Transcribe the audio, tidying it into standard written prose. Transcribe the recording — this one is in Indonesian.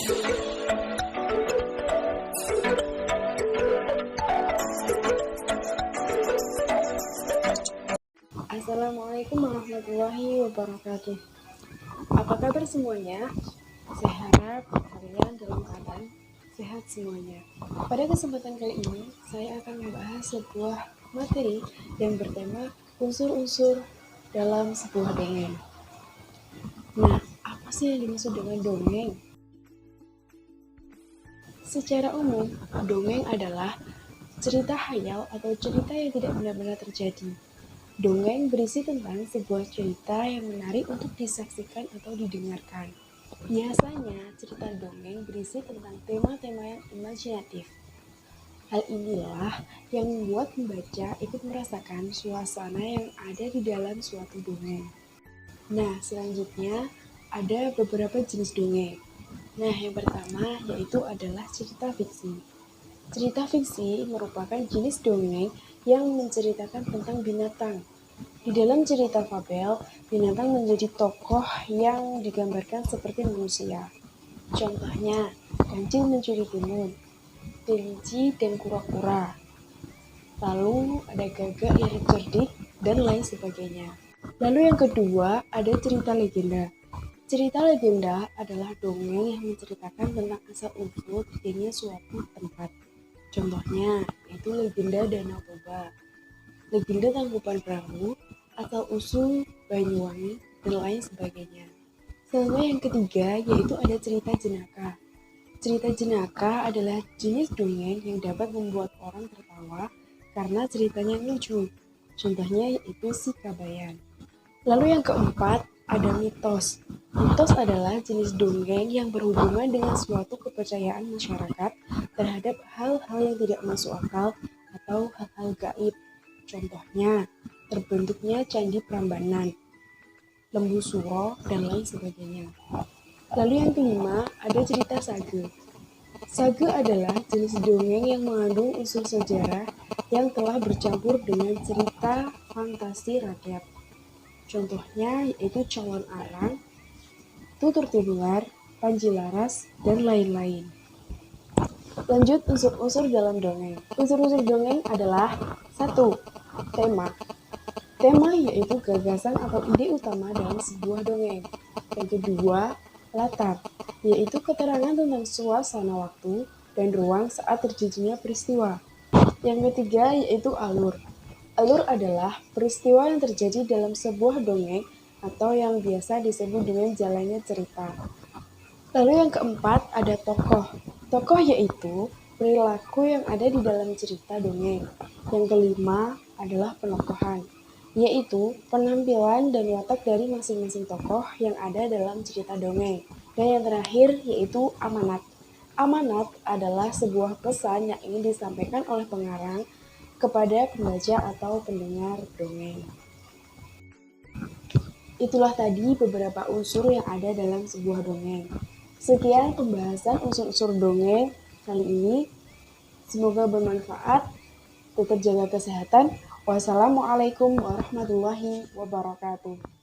Assalamualaikum warahmatullahi wabarakatuh. Apa kabar semuanya? Saya harap kalian dalam keadaan sehat semuanya. Pada kesempatan kali ini, saya akan membahas sebuah materi yang bertema unsur-unsur dalam sebuah dongeng. Nah, apa sih yang dimaksud dengan dongeng? Secara umum, dongeng adalah cerita hayal atau cerita yang tidak benar-benar terjadi. Dongeng berisi tentang sebuah cerita yang menarik untuk disaksikan atau didengarkan. Biasanya, cerita dongeng berisi tentang tema-tema yang imajinatif. Hal inilah yang membuat pembaca ikut merasakan suasana yang ada di dalam suatu dongeng. Nah, selanjutnya ada beberapa jenis dongeng. Nah, yang pertama yaitu adalah cerita fiksi. Cerita fiksi merupakan jenis dongeng yang menceritakan tentang binatang. Di dalam cerita fabel, binatang menjadi tokoh yang digambarkan seperti manusia. Contohnya, kancil mencuri timun, kelinci dan kura-kura. Lalu ada gagak yang cerdik dan lain sebagainya. Lalu yang kedua ada cerita legenda. Cerita legenda adalah dongeng yang menceritakan tentang asal-usul berdirinya suatu tempat. Contohnya, yaitu legenda Danau Toba, legenda Tangkuban Perahu, asal-usul Banyuwangi, dan lain sebagainya. Selanjutnya yang ketiga, yaitu ada cerita jenaka. Cerita jenaka adalah jenis dongeng yang dapat membuat orang tertawa karena ceritanya yang lucu. Contohnya yaitu Si Kabayan. Lalu yang keempat, ada mitos. Mitos adalah jenis dongeng yang berhubungan dengan suatu kepercayaan masyarakat terhadap hal-hal yang tidak masuk akal atau hal-hal gaib. Contohnya, terbentuknya Candi Prambanan, Lembu Suro, dan lain sebagainya. Lalu yang kelima, ada cerita sage. Sage adalah jenis dongeng yang mengandung unsur sejarah yang telah bercampur dengan cerita fantasi rakyat. Contohnya yaitu Calon Arang, Tutur Tinular, Panji Laras, dan lain-lain. Lanjut unsur-unsur dalam dongeng. Unsur-unsur dongeng adalah 1. Tema. Tema yaitu gagasan atau ide utama dalam sebuah dongeng. Yang kedua, latar, yaitu keterangan tentang suasana waktu dan ruang saat terjadinya peristiwa. Yang ketiga yaitu alur. Alur adalah peristiwa yang terjadi dalam sebuah dongeng atau yang biasa disebut dengan jalannya cerita. Lalu yang keempat ada tokoh. Tokoh yaitu perilaku yang ada di dalam cerita dongeng. Yang kelima adalah penokohan, yaitu penampilan dan watak dari masing-masing tokoh yang ada dalam cerita dongeng. Dan yang terakhir yaitu amanat. Amanat adalah sebuah pesan yang ingin disampaikan oleh pengarang kepada pembaca atau pendengar dongeng. Itulah tadi beberapa unsur yang ada dalam sebuah dongeng. Sekian pembahasan unsur-unsur dongeng kali ini. Semoga bermanfaat. Tetap jaga kesehatan. Wassalamualaikum warahmatullahi wabarakatuh.